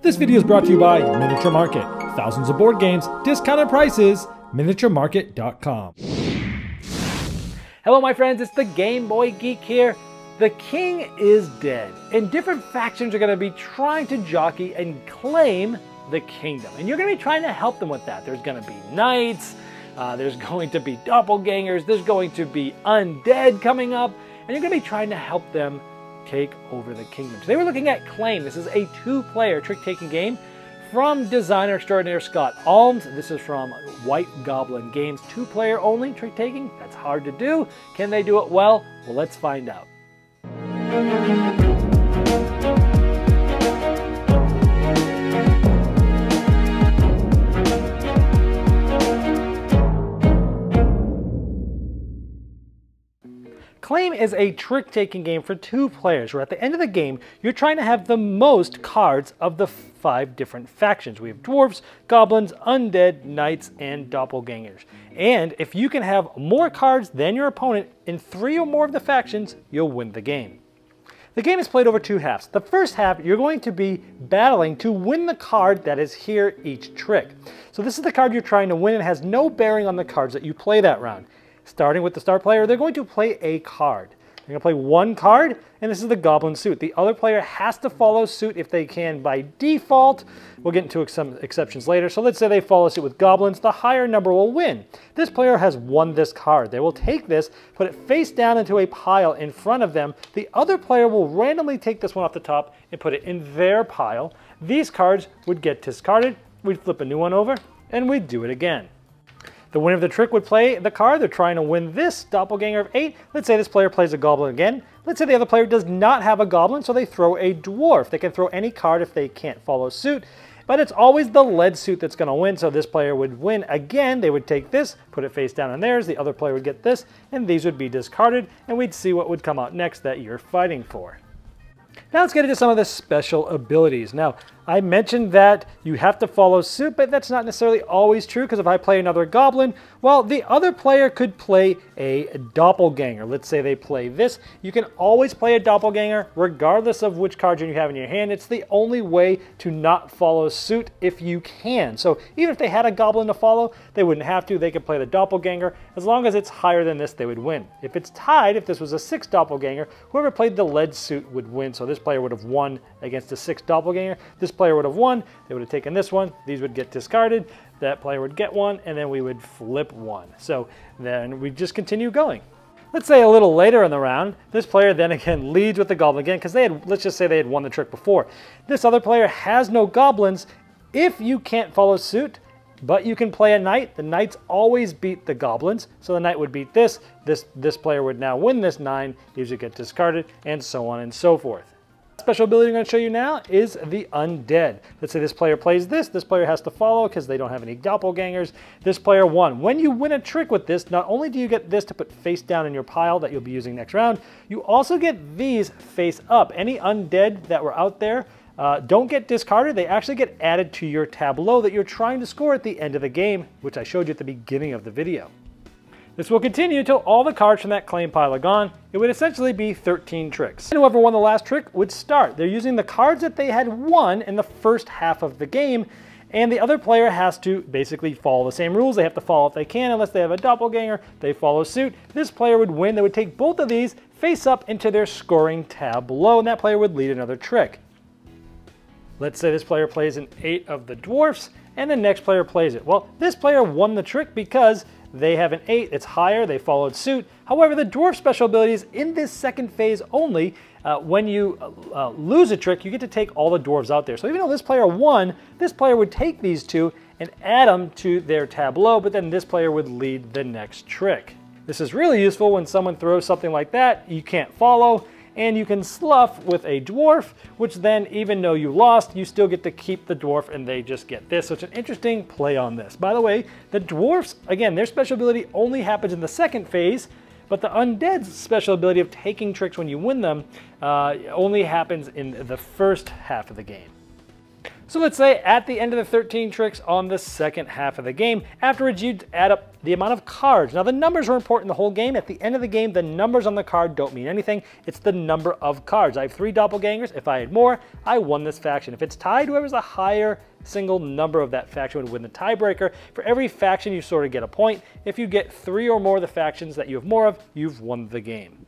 This video is brought to you by Miniature Market. Thousands of board games, discounted prices, miniaturemarket.com. Hello my friends, it's the Game Boy Geek here. The king is dead, and different factions are going to be trying to jockey and claim the kingdom. And you're going to be trying to help them with that. There's going to be knights, there's going to be doppelgangers, there's going to be undead coming up, and you're going to be trying to help them take over the kingdom. Today we're looking at Claim. This is a two-player trick-taking game from designer extraordinaire Scott Almes. This is from White Goblin Games. Two-player only trick-taking. That's hard to do. Can they do it well? Well, let's find out. Claim is a trick-taking game for two players, where at the end of the game, you're trying to have the most cards of the 5 different factions. We have dwarfs, goblins, undead, knights, and doppelgangers. And if you can have more cards than your opponent in 3 or more of the factions, you'll win the game. The game is played over 2 halves. The first half, you're going to be battling to win the card that is here each trick. So this is the card you're trying to win and has no bearing on the cards that you play that round. Starting with the star player, they're going to play a card. They're going to play one card, and this is the goblin suit. The other player has to follow suit if they can by default. We'll get into some exceptions later. So let's say they follow suit with goblins. The higher number will win. This player has won this card. They will take this, put it face down into a pile in front of them. The other player will randomly take this one off the top and put it in their pile. These cards would get discarded. We'd flip a new one over, and we'd do it again. The winner of the trick would play the card. They're trying to win this doppelganger of 8. Let's say this player plays a goblin again. Let's say the other player does not have a goblin, so they throw a dwarf. They can throw any card if they can't follow suit, but it's always the lead suit that's going to win, so this player would win again. They would take this, put it face down on theirs. The other player would get this, and these would be discarded, and we'd see what would come out next that you're fighting for. Now let's get into some of the special abilities. Now, I mentioned that you have to follow suit, but that's not necessarily always true, because if I play another goblin, well, the other player could play a doppelganger. Let's say they play this. You can always play a doppelganger, regardless of which card you have in your hand. It's the only way to not follow suit if you can. So even if they had a goblin to follow, they wouldn't have to. They could play the doppelganger. As long as it's higher than this, they would win. If it's tied, if this was a 6 doppelganger, whoever played the lead suit would win. So this player would have won against a 6 doppelganger. This player would have won. They would have taken this one. These would get discarded. That player would get one, and then we would flip one. So then we just continue going. Let's say a little later in the round, this player then again leads with the goblin again, because let's just say they had won the trick before. This other player has no goblins. If you can't follow suit, but you can play a knight, the knights always beat the goblins. So the knight would beat this. This player would now win this 9. These would get discarded, and so on and so forth. Special ability I'm going to show you now is the Undead. Let's say this player plays this. This player has to follow because they don't have any doppelgangers. This player won. When you win a trick with this, not only do you get this to put face down in your pile that you'll be using next round, you also get these face up. Any undead that were out there don't get discarded. They actually get added to your tableau that you're trying to score at the end of the game, which I showed you at the beginning of the video. This will continue until all the cards from that claim pile are gone. It would essentially be 13 tricks. And whoever won the last trick would start. They're using the cards that they had won in the first half of the game, and the other player has to basically follow the same rules. They have to follow if they can, unless they have a doppelganger. They follow suit. This player would win. They would take both of these face up into their scoring tableau, and that player would lead another trick. Let's say this player plays an 8 of the dwarfs, and the next player plays it. Well, this player won the trick because they have an 8, it's higher, they followed suit. However, the dwarf special ability is in this second phase only. When you lose a trick, you get to take all the dwarves out there. So even though this player won, this player would take these 2 and add them to their tableau, but then this player would lead the next trick. This is really useful when someone throws something like that you can't follow, and you can slough with a dwarf, which then, even though you lost, you still get to keep the dwarf and they just get this. So it's an interesting play on this. By the way, the dwarfs, again, their special ability only happens in the second phase, but the undead's special ability of taking tricks when you win them only happens in the first half of the game. So let's say at the end of the 13 tricks on the second half of the game, afterwards you'd add up the amount of cards. Now the numbers are important the whole game. At the end of the game, the numbers on the card don't mean anything. It's the number of cards. I have 3 doppelgangers. If I had more, I won this faction. If it's tied, whoever's a higher single number of that faction would win the tiebreaker. For every faction, you sort of get a point. If you get 3 or more of the factions that you have more of, you've won the game.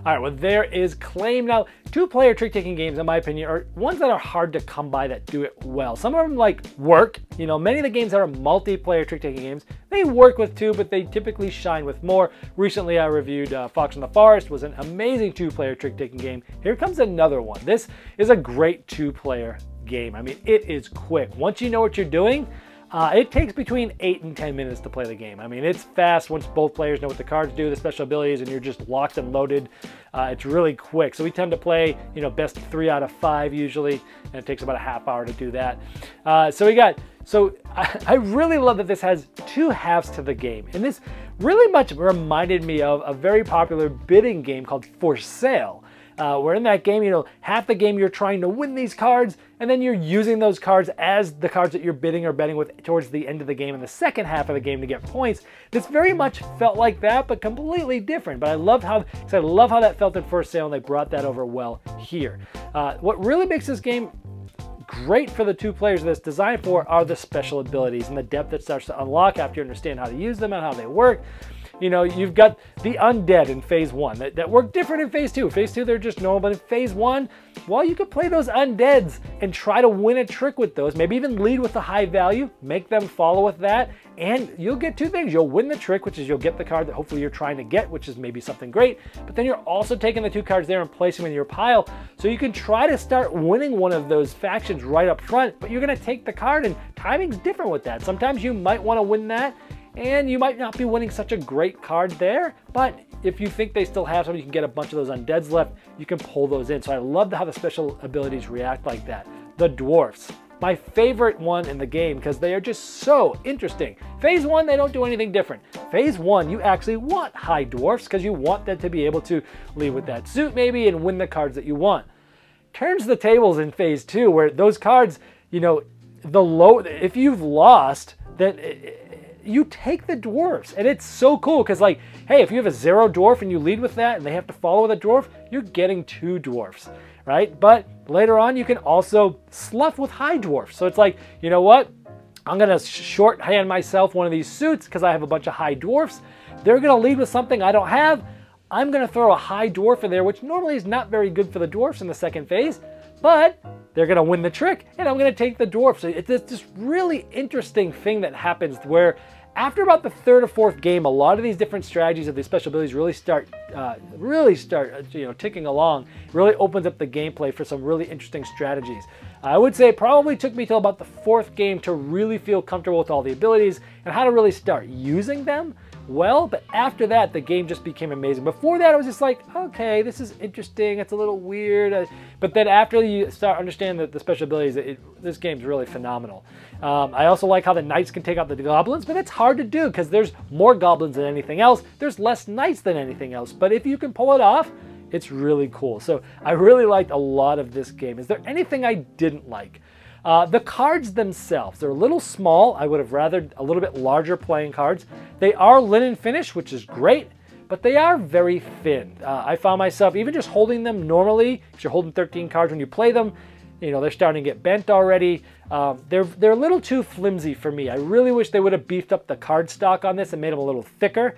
All right, well, there is Claim. Now, 2-player trick-taking games, in my opinion, are ones that are hard to come by that do it well. Some of them, like, work. You know, many of the games that are multiplayer trick-taking games, they work with 2, but they typically shine with more. Recently, I reviewed Fox in the Forest. It was an amazing 2-player trick-taking game. Here comes another one. This is a great 2-player game. I mean, it is quick. Once you know what you're doing, it takes between 8 and 10 minutes to play the game. I mean, it's fast once both players know what the cards do, the special abilities, and you're just locked and loaded. It's really quick. So we tend to play, you know, best 3 out of 5 usually, and it takes about a half hour to do that. I really love that this has 2 halves to the game. And this really much reminded me of a very popular bidding game called For Sale. Where in that game, you know, half the game you're trying to win these cards, and then you're using those cards as the cards that you're bidding or betting with towards the end of the game in the second half of the game to get points. This very much felt like that, but completely different. But I love how that felt in For Sale, and they brought that over well here. What really makes this game great for the 2 players that it's designed for are the special abilities and the depth that starts to unlock after you understand how to use them and how they work. You know, you've got the Undead in Phase 1 that work different in Phase 2. Phase 2, they're just normal, but in Phase 1, well, you could play those Undeads and try to win a trick with those, maybe even lead with the high value, make them follow with that, and you'll get 2 things. You'll win the trick, which is you'll get the card that hopefully you're trying to get, which is maybe something great, but then you're also taking the 2 cards there and placing them in your pile, so you can try to start winning one of those factions right up front, but you're going to take the card, and timing's different with that. Sometimes you might want to win that, and you might not be winning such a great card there, but if you think they still have some, you can get a bunch of those Undeads left, you can pull those in. So I love how the special abilities react like that. The Dwarfs, my favorite one in the game because they are just so interesting. Phase 1, they don't do anything different. Phase 1, you actually want high Dwarfs because you want them to be able to lead with that suit maybe and win the cards that you want. Turns the tables in Phase 2 where those cards, you know, if you've lost, then you take the Dwarfs, and it's so cool because, like, hey, if you have a 0 dwarf and you lead with that and they have to follow with a dwarf, you're getting 2 dwarfs, right? But later on, you can also slough with high dwarfs. So it's like, you know what? I'm going to shorthand myself one of these suits because I have a bunch of high dwarfs. They're going to lead with something I don't have. I'm going to throw a high dwarf in there, which normally is not very good for the dwarfs in the second phase, but they're going to win the trick, and I'm going to take the dwarf. So it's this really interesting thing that happens where after about the 3rd or 4th game, a lot of these different strategies of these special abilities really start ticking along. It really opens up the gameplay for some really interesting strategies. I would say it probably took me till about the 4th game to really feel comfortable with all the abilities and how to really start using them well, but after that, the game just became amazing. Before that, I was just like, okay, this is interesting, it's a little weird, but then after you start understanding the special abilities, this game's really phenomenal. I also like how the knights can take out the goblins, but it's hard to do because there's more goblins than anything else. There's less knights than anything else, but if you can pull it off, it's really cool. So I really liked a lot of this game. Is there anything I didn't like? The cards themselves, they're a little small. I would have rather a little bit larger playing cards. They are linen finish, which is great, but they are very thin. I found myself even just holding them normally, because you're holding 13 cards when you play them, you know, they're starting to get bent already. They're a little too flimsy for me. I really wish they would have beefed up the card stock on this and made them a little thicker.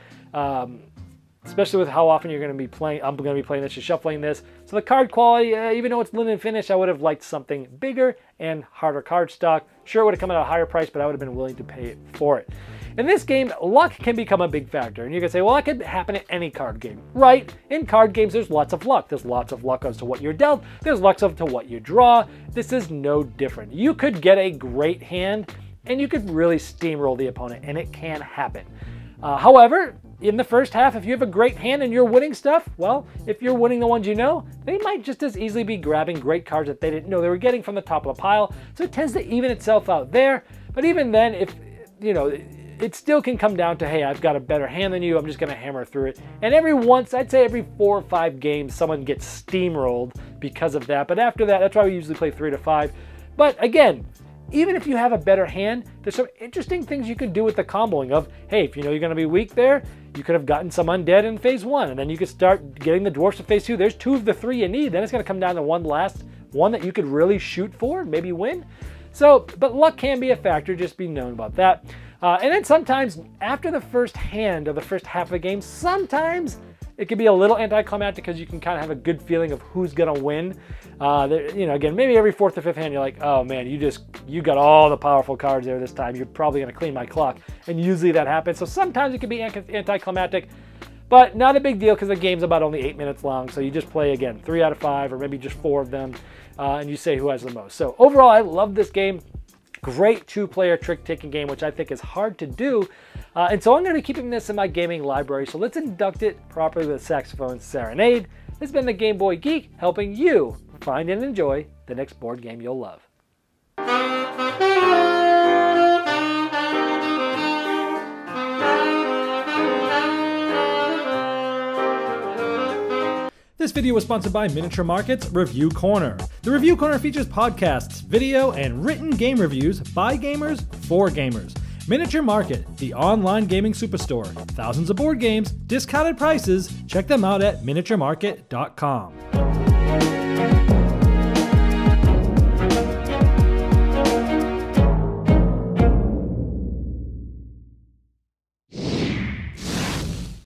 Especially with how often you're going to be playing. I'm going to be playing this, just shuffling this. So the card quality, even though it's linen finish, I would have liked something bigger and harder card stock. Sure, it would have come at a higher price, but I would have been willing to pay for it. In this game, luck can become a big factor. And you can say, well, that could happen in any card game. Right, in card games, there's lots of luck. There's lots of luck as to what you're dealt. There's luck as to what you draw. This is no different. You could get a great hand, and you could really steamroll the opponent, and it can happen. However, in the first half, if you have a great hand and you're winning stuff, well, if you're winning the ones you know, they might just as easily be grabbing great cards that they didn't know they were getting from the top of the pile. So it tends to even itself out there. But even then, if you know, it still can come down to, hey, I've got a better hand than you, I'm just gonna hammer through it. And every once, I'd say every 4 or 5 games, someone gets steamrolled because of that. But after that, that's why we usually play 3 to 5. But again, even if you have a better hand, there's some interesting things you can do with the comboing of, hey, if you know you're gonna be weak there, you could have gotten some undead in phase 1, and then you could start getting the dwarfs to phase 2. There's 2 of the 3 you need. Then it's gonna come down to one last one that you could really shoot for, maybe win. So, but luck can be a factor, just be known about that. And then sometimes after the first hand or the first half of the game, sometimes it can be a little anticlimactic because you can kind of have a good feeling of who's gonna win. You know, again, maybe every 4th or 5th hand, you're like, oh man, you got all the powerful cards there this time. You're probably gonna clean my clock. And usually that happens. So sometimes it can be anticlimactic, but not a big deal because the game's about only 8 minutes long. So you just play, again, 3 out of 5 or maybe just 4 of them, and you say who has the most. So overall, I love this game. Great 2-player trick-taking game, which I think is hard to do. And so I'm going to be keeping this in my gaming library. So let's induct it properly with Saxophone Serenade. This has been the Game Boy Geek, helping you find and enjoy the next board game you'll love. This video was sponsored by Miniature Market's Review Corner. The Review Corner features podcasts, video, and written game reviews by gamers for gamers. Miniature Market, the online gaming superstore. Thousands of board games, discounted prices. Check them out at miniaturemarket.com.